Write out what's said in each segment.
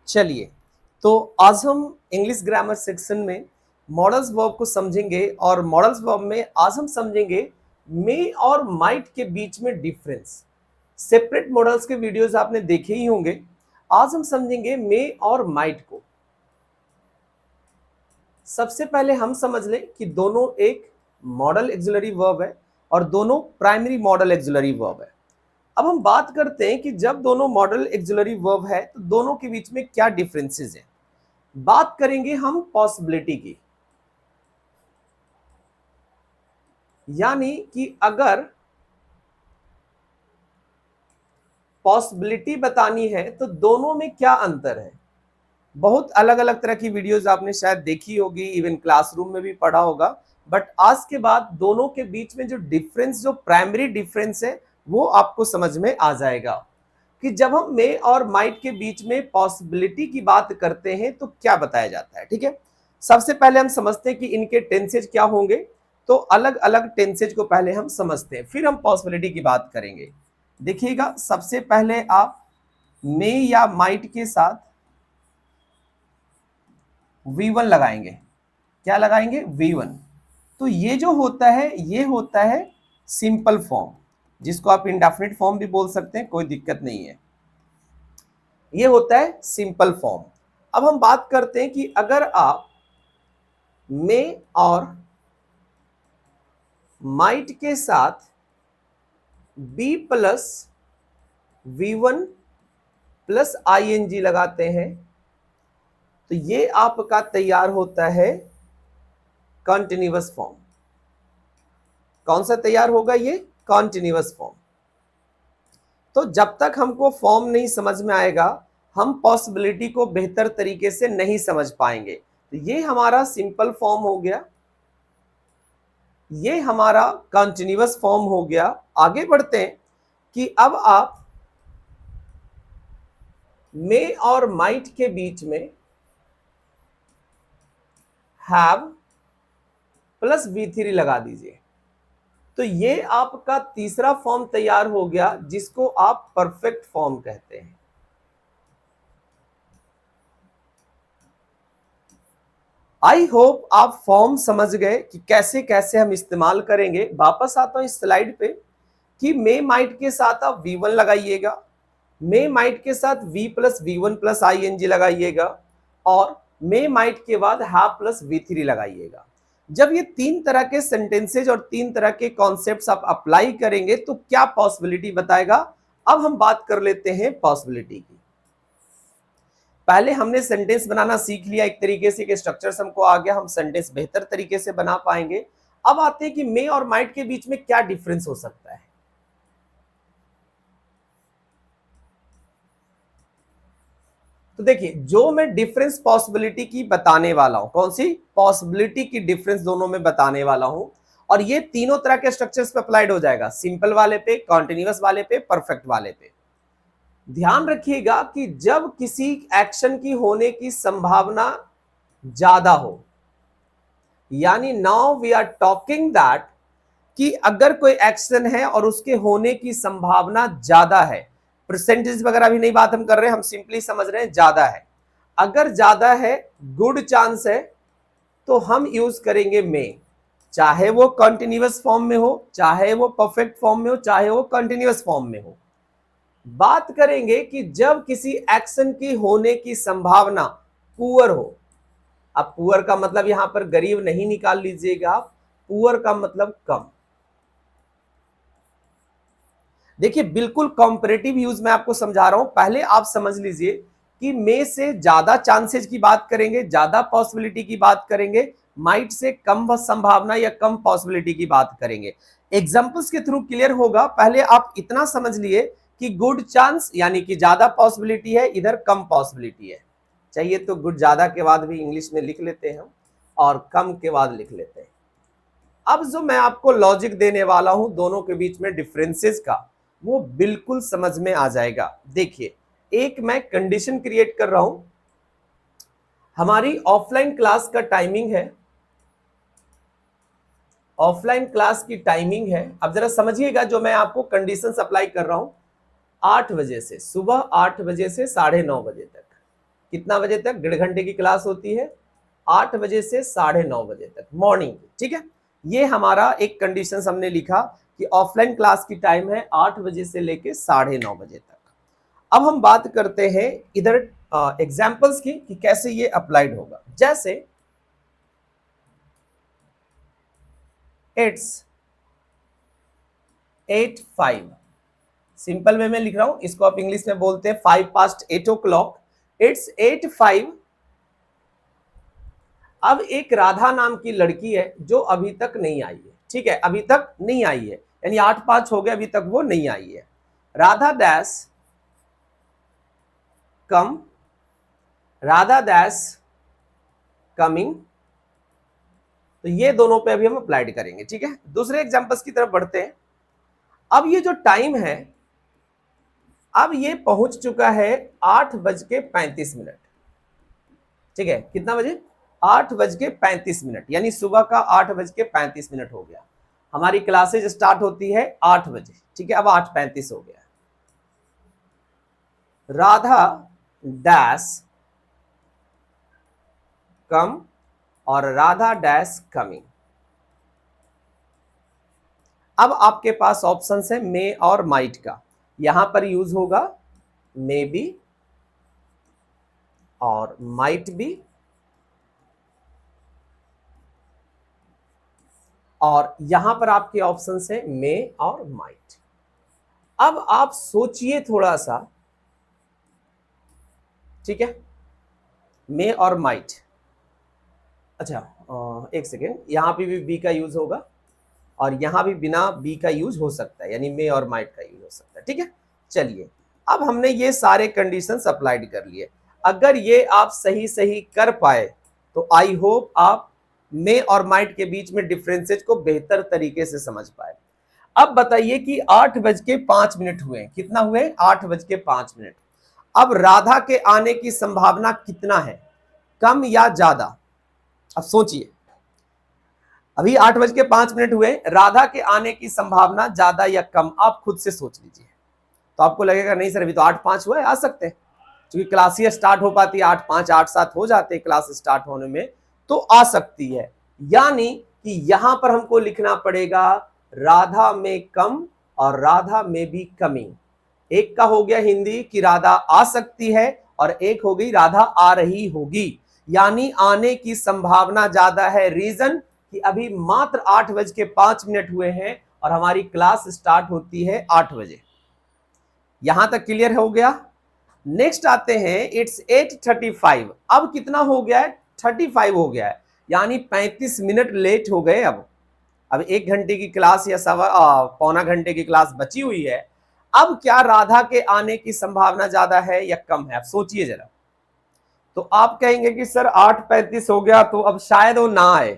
चलिए, तो आज हम इंग्लिश ग्रामर सेक्शन में मॉडल्स वर्ब को समझेंगे और मॉडल्स वर्ब में आज हम समझेंगे मे और माइट के बीच में डिफरेंस। सेपरेट मॉडल्स के वीडियोस आपने देखे ही होंगे। आज हम समझेंगे मे और माइट को। सबसे पहले हम समझ लें कि दोनों एक मॉडल एक्सिलरी वर्ब है और दोनों प्राइमरी मॉडल एक्सिलरी वर्ब है। अब हम बात करते हैं कि जब दोनों मॉडल एक्सिलरी वर्ब है तो दोनों के बीच में क्या डिफरेंसेस हैं। बात करेंगे हम पॉसिबिलिटी की, यानी कि अगर पॉसिबिलिटी बतानी है तो दोनों में क्या अंतर है। बहुत अलग अलग तरह की वीडियोस आपने शायद देखी होगी, इवन क्लासरूम में भी पढ़ा होगा, बट आज के बाद दोनों के बीच में जो डिफरेंस, जो प्राइमरी डिफरेंस है, वो आपको समझ में आ जाएगा कि जब हम मे और माइट के बीच में पॉसिबिलिटी की बात करते हैं तो क्या बताया जाता है। ठीक है, सबसे पहले हम समझते हैं कि इनके टेंसेज क्या होंगे। तो अलग अलग टेंसेज को पहले हम समझते हैं, फिर हम पॉसिबिलिटी की बात करेंगे। देखिएगा, सबसे पहले आप मे या माइट के साथ V1 लगाएंगे। क्या लगाएंगे? V1। तो ये जो होता है ये होता है सिंपल फॉर्म, जिसको आप इंडेफिनिट फॉर्म भी बोल सकते हैं, कोई दिक्कत नहीं है। ये होता है सिंपल फॉर्म। अब हम बात करते हैं कि अगर आप मे और माइट के साथ B plus V1 plus ING लगाते हैं तो ये आपका तैयार होता है कॉन्टिन्यूअस फॉर्म। कौन सा तैयार होगा? ये कॉन्टिन्यूअस फॉर्म। तो जब तक हमको फॉर्म नहीं समझ में आएगा हम पॉसिबिलिटी को बेहतर तरीके से नहीं समझ पाएंगे। तो ये हमारा सिंपल फॉर्म हो गया, ये हमारा कॉन्टिन्यूअस फॉर्म हो गया। आगे बढ़ते हैं कि अब आप मे और माइट के बीच में हैव प्लस V3 लगा दीजिए। तो ये आपका तीसरा फॉर्म तैयार हो गया, जिसको आप परफेक्ट फॉर्म कहते हैं। आई होप आप फॉर्म समझ गए कि कैसे कैसे हम इस्तेमाल करेंगे। वापस आता हूं इस स्लाइड पे कि मे माइट के साथ आप V1 लगाइएगा, मे माइट के साथ V plus V1 plus ING लगाइएगा और मे माइट के बाद हैव प्लस V3 लगाइएगा। जब ये तीन तरह के सेंटेंसेज और तीन तरह के कॉन्सेप्ट्स आप अप्लाई करेंगे तो क्या पॉसिबिलिटी बताएगा। अब हम बात कर लेते हैं पॉसिबिलिटी की। पहले हमने सेंटेंस बनाना सीख लिया एक तरीके से, कि स्ट्रक्चर्स हमको आ गया, हम सेंटेंस बेहतर तरीके से बना पाएंगे। अब आते हैं कि मे और माइट के बीच में क्या डिफरेंस हो सकता है। तो देखिए, जो मैं डिफरेंस पॉसिबिलिटी की बताने वाला हूं, कौन सी पॉसिबिलिटी की डिफरेंस दोनों में बताने वाला हूं, और ये तीनों तरह के स्ट्रक्चर्स पे अप्लाइड हो जाएगा, सिंपल वाले पे, कॉन्टिन्यूअस वाले पे, परफेक्ट वाले पे। ध्यान रखिएगा कि जब किसी एक्शन की होने की संभावना ज्यादा हो, यानी now we are talking that कि अगर कोई एक्शन है और उसके होने की संभावना ज्यादा है, परसेंटेज वगैरह भी नहीं बात हम कर रहे हैं, हम सिंपली समझ रहे हैं ज्यादा है। अगर ज्यादा है, गुड चांस है, तो हम यूज करेंगे मे, चाहे वो कॉन्टिन्यूअस फॉर्म में हो, चाहे वो परफेक्ट फॉर्म में हो, चाहे वो कंटिन्यूअस फॉर्म में हो। बात करेंगे कि जब किसी एक्शन की होने की संभावना पुअर हो। अब पुअर का मतलब यहां पर गरीब नहीं निकाल लीजिएगा आप, पुअर का मतलब कम। देखिए, बिल्कुल कॉम्परेटिव यूज मैं आपको समझा रहा हूं, पहले आप समझ लीजिए कि मे से ज्यादा चांसेस की बात करेंगे, ज्यादा पॉसिबिलिटी की बात करेंगे, माइट से कम संभावना या कम पॉसिबिलिटी की बात करेंगे। एग्जांपल्स के थ्रू क्लियर होगा। पहले आप इतना समझ लिए कि गुड चांस यानी कि ज्यादा पॉसिबिलिटी है, इधर कम पॉसिबिलिटी है। चाहिए तो गुड ज्यादा के बाद भी इंग्लिश में लिख लेते हैं और कम के बाद लिख लेते हैं। अब जो मैं आपको लॉजिक देने वाला हूं दोनों के बीच में डिफरेंसेस का, वो बिल्कुल समझ में आ जाएगा। देखिए, एक मैं कंडीशन क्रिएट कर रहा हूं। हमारी ऑफलाइन क्लास का टाइमिंग है, ऑफलाइन क्लास की टाइमिंग है। अब जरा समझिएगा, जो मैं आपको कंडीशंस अप्लाई कर रहा हूं, 8 बजे से, सुबह 8 बजे से 9:30 बजे तक। कितना बजे तक? 1.5 घंटे की क्लास होती है, 8 बजे से 9:30 बजे तक मॉर्निंग की, ठीक है। ये हमारा एक कंडीशन हमने लिखा कि ऑफलाइन क्लास की टाइम है 8 बजे से लेके 9:30 बजे तक। अब हम बात करते हैं इधर एग्जाम्पल्स की कि कैसे ये अप्लाइड होगा। जैसे इट्स 8:05, सिंपल वे में लिख रहा हूं, इसको आप इंग्लिश में बोलते हैं 8:05। इट्स 8:05। अब एक राधा नाम की लड़की है जो अभी तक नहीं आई है, ठीक है, अभी तक नहीं आई है, यानी 8:05 हो गया, अभी तक वो नहीं आई है। राधा डैश कम, राधा डैश कमिंग। तो ये दोनों पे अभी हम अप्लाइड करेंगे, ठीक है। दूसरे एग्जांपल्स की तरफ बढ़ते हैं। अब ये जो टाइम है, अब ये पहुंच चुका है 8:35, ठीक है। कितना बजे? 8:35, यानी सुबह का 8:35 हो गया। हमारी क्लासेज स्टार्ट होती है 8 बजे, ठीक है। अब 8:35 हो गया। राधा डैश कम और राधा डैश कमिंग। अब आपके पास ऑप्शन है मे और माइट का, यहां पर यूज होगा मे बी और माइट बी, और यहां पर आपके ऑप्शन है मे और माइट। अब आप सोचिए थोड़ा सा, ठीक है, मे और माइट। अच्छा, एक सेकेंड, यहां पे भी बी का यूज होगा और यहां भी बिना बी का यूज हो सकता है, यानी मे और माइट का यूज हो सकता है, ठीक है। चलिए, अब हमने ये सारे कंडीशंस अप्लाइड कर लिए। अगर ये आप सही सही कर पाए तो आई होप आप मे और माइट के बीच में डिफरेंसेस को बेहतर तरीके से समझ पाए। अब बताइए कि 8:05 हुए, कितना हुए? 8:05। अब राधा के आने की संभावना कितना है, कम या ज्यादा? अब सोचिए, अभी 8:05 हुए, राधा के आने की संभावना ज्यादा या कम? आप खुद से सोच लीजिए। तो आपको लगेगा नहीं सर अभी तो 8:05 हुआ है, आ सकते हैं, क्योंकि क्लास ही स्टार्ट हो पाती है 8:05 8:07 हो जाते हैं क्लास स्टार्ट होने में, तो आ सकती है। यानी कि यहां पर हमको लिखना पड़ेगा राधा में कम और राधा में भी कमिंग। एक का हो गया हिंदी कि राधा आ सकती है और एक हो गई राधा आ रही होगी, यानी आने की संभावना ज्यादा है। रीजन कि अभी मात्र 8:05 हुए हैं और हमारी क्लास स्टार्ट होती है 8 बजे। यहां तक क्लियर हो गया। नेक्स्ट आते हैं, इट्स 8:35। अब कितना हो गया है? 35 हो गया है, यानी 35 मिनट लेट हो गए। अब 1 घंटे की क्लास या पौना घंटे की क्लास बची हुई है। अब क्या राधा के आने की संभावना ज्यादा है या कम है? अब सोचिए जरा। तो आप कहेंगे कि सर 8:35 हो गया तो अब शायद वो ना आए,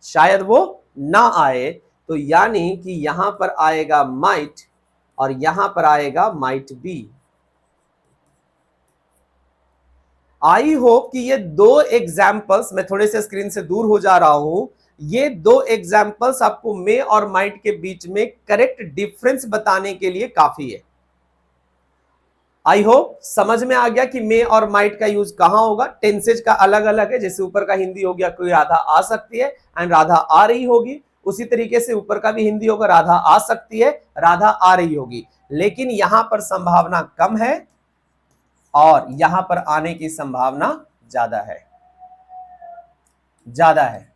शायद वो ना आए। तो यानी कि यहां पर आएगा माइट और यहां पर आएगा माइट बी। आई होप कि ये दो एग्जाम्पल्स, मैं थोड़े से स्क्रीन से दूर हो जा रहा हूं, ये दो एग्जाम्पल्स आपको मे और माइट के बीच में करेक्ट डिफरेंस बताने के लिए काफी है। आई होप समझ में आ गया कि मे और माइट का यूज कहां होगा। टेंसेज का अलग अलग है, जैसे ऊपर का हिंदी हो गया कोई राधा आ सकती है एंड राधा आ रही होगी, उसी तरीके से ऊपर का भी हिंदी होगा राधा आ सकती है, राधा आ रही होगी। लेकिन यहां पर संभावना कम है और यहां पर आने की संभावना ज्यादा है, ज्यादा है।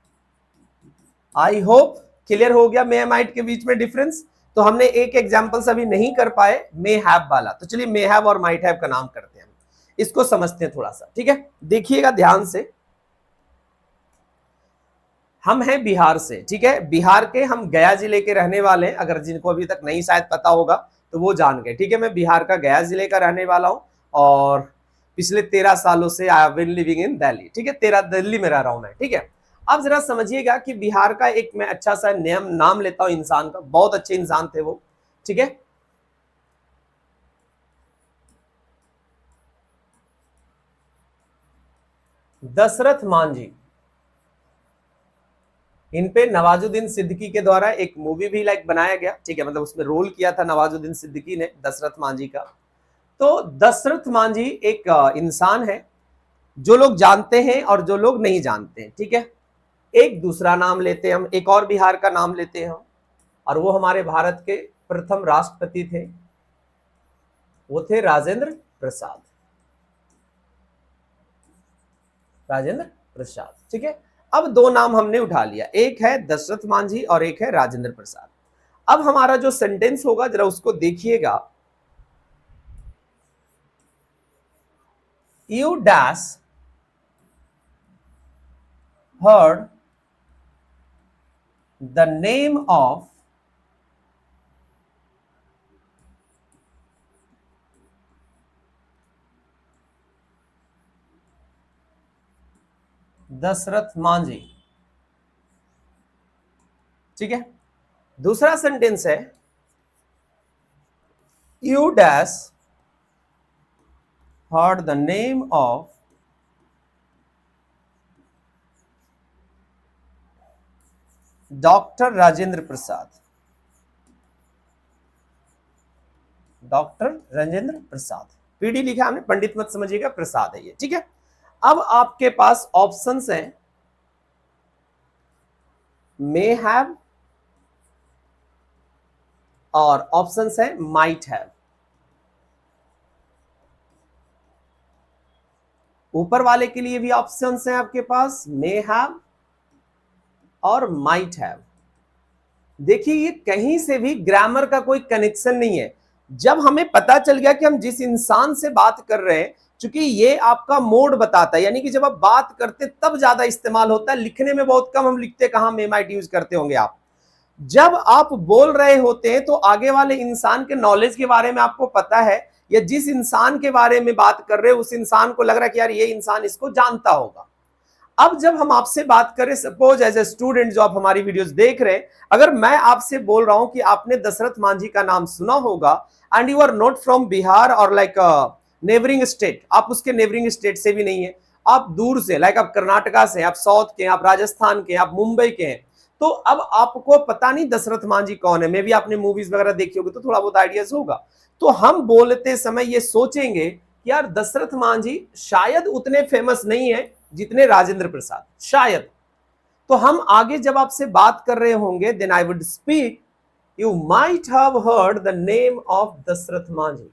आई होप क्लियर हो गया मे माइट के बीच में डिफरेंस। तो हमने एक एग्जांपल अभी नहीं कर पाए मे हैव वाला, तो चलिए मे हैव और माइट हैव का नाम करते हैं, इसको समझते हैं थोड़ा सा, ठीक है। देखिएगा ध्यान से, हम हैं बिहार से, ठीक है, बिहार के हम गया जिले के रहने वाले हैं। अगर जिनको अभी तक नहीं शायद पता होगा तो वो जान गए, ठीक है। मैं बिहार का गया जिले का रहने वाला हूं और पिछले 13 सालों से I have been living in Delhi, ठीक है, 13 दिल्ली में रह रहा हूं मैं, ठीक है। अब जरा समझिएगा कि बिहार का एक मैं अच्छा सा नाम लेता हूं इंसान का, बहुत अच्छे इंसान थे वो, ठीक है। दशरथ मांझी। इन पे नवाजुद्दीन सिद्दीकी के द्वारा एक मूवी भी बनाया गया, ठीक है, मतलब उसमें रोल किया था नवाजुद्दीन सिद्दीकी ने दशरथ मांझी का। तो दशरथ मांझी एक इंसान है जो लोग जानते हैं और जो लोग नहीं जानते हैं, ठीक है। एक दूसरा नाम लेते हैं हम, एक और बिहार का नाम लेते हैं हम, और वो हमारे भारत के प्रथम राष्ट्रपति थे, वो थे राजेंद्र प्रसाद। राजेंद्र प्रसाद, ठीक है। अब दो नाम हमने उठा लिया, एक है दशरथ मांझी और एक है राजेंद्र प्रसाद। अब हमारा जो सेंटेंस होगा जरा उसको देखिएगा। You dash heard the name of Dashrath Manjhi, ठीक है। दूसरा सेंटेंस है you dash heard the name of doctor Rajendra Prasad. Doctor Rajendra Prasad, PD लिखा हमने, पंडित मत समझिएगा, प्रसाद है ये, ठीक है। अब आपके पास ऑप्शंस हैं मे हैव और ऑप्शंस है माइट हैव। ऊपर वाले के लिए भी ऑप्शंस हैं आपके पास मे हैव और माइट हैव। देखिए ये कहीं से भी ग्रामर का कोई कनेक्शन नहीं है। जब हमें पता चल गया कि हम जिस इंसान से बात कर रहे हैं, क्योंकि ये आपका मोड बताता है, यानी कि जब आप बात करते तब ज्यादा इस्तेमाल होता है, लिखने में बहुत कम हम लिखते, कहां मे माइट यूज करते होंगे आप। जब आप बोल रहे होते हैं तो आगे वाले इंसान के नॉलेज के बारे में आपको पता है, या जिस इंसान के बारे में बात कर रहे हैं उस इंसान को लग रहा है कि यार ये इंसान इसको जानता होगा। अब जब हम आपसे बात करें, सपोज एज ए स्टूडेंट जो आप हमारी वीडियोस देख रहे हैं, अगर मैं आपसे बोल रहा हूं कि आपने दशरथ मांझी का नाम सुना होगा and you are not from Bihar और लाइक नेबरिंग स्टेट, आप उसके नेबरिंग स्टेट से भी नहीं है, आप दूर से, लाइक आप कर्नाटका से, आप साउथ के, आप राजस्थान के, आप मुंबई के हैं, तो अब आपको पता नहीं दशरथ मांझी कौन है। मे भी आपने मूवीज वगैरह देखी होगी तो थोड़ा बहुत आइडियाज होगा। तो हम बोलते समय ये सोचेंगे कि यार दशरथ मांझी शायद उतने फेमस नहीं है जितने राजेंद्र प्रसाद, शायद। तो हम आगे जब आपसे बात कर रहे होंगे, then I would speak you might have heard the name of Dashrath Manjhi.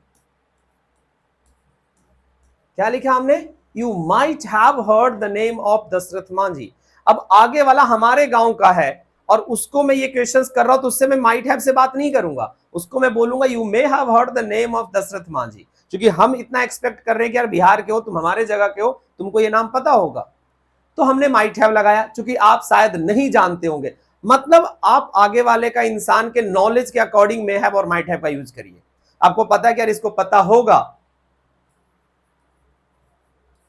क्या लिखा हमने? You might have heard the name of Dashrath Manjhi. अब आगे वाला हमारे गांव का है और उसको मैं ये क्वेश्चंस कर रहा हूं, तो उससे मैं माइट हैव से बात नहीं करूंगा, उसको मैं बोलूंगा you may have heard the name of Dashrath Manjhi. क्योंकि हम इतना एक्सपेक्ट कर रहे हैं कि यार बिहार के हो तुम, हमारे जगह के हो, तुमको ये नाम पता होगा, तो हमने माइट हैव लगाया, क्योंकि आप शायद नहीं जानते होंगे। मतलब आप आगे वाले का, इंसान के नॉलेज के अकॉर्डिंग मे हैव और माइट हैव का यूज करिए। आपको पता है कि यार इसको पता होगा,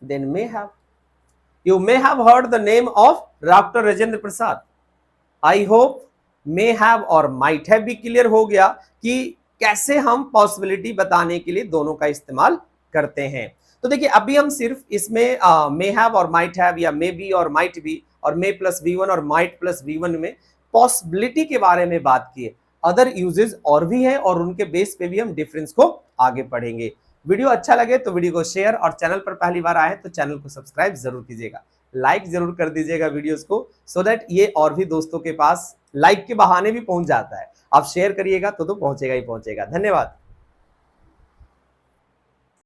then may have. You may have heard the name of Dr. Rajendra Prasad. I hope may have और might have भी क्लियर हो गया कि कैसे हम पॉसिबिलिटी बताने के लिए दोनों का इस्तेमाल करते हैं। तो देखिए अभी हम सिर्फ इसमें may have और might have या may be और might be और may प्लस V1 और might प्लस V1 में पॉसिबिलिटी के बारे में बात किए। अदर यूजेस और भी हैं और उनके बेस पे भी हम डिफरेंस को आगे पढ़ेंगे। वीडियो अच्छा लगे तो वीडियो को शेयर, और चैनल पर पहली बार आए तो चैनल को सब्सक्राइब जरूर कीजिएगा, लाइक जरूर कर दीजिएगा वीडियोस को, सो दैट ये और भी दोस्तों के पास लाइक के बहाने भी पहुंच जाता है। आप शेयर करिएगा तो पहुंचेगा ही पहुंचेगा। धन्यवाद।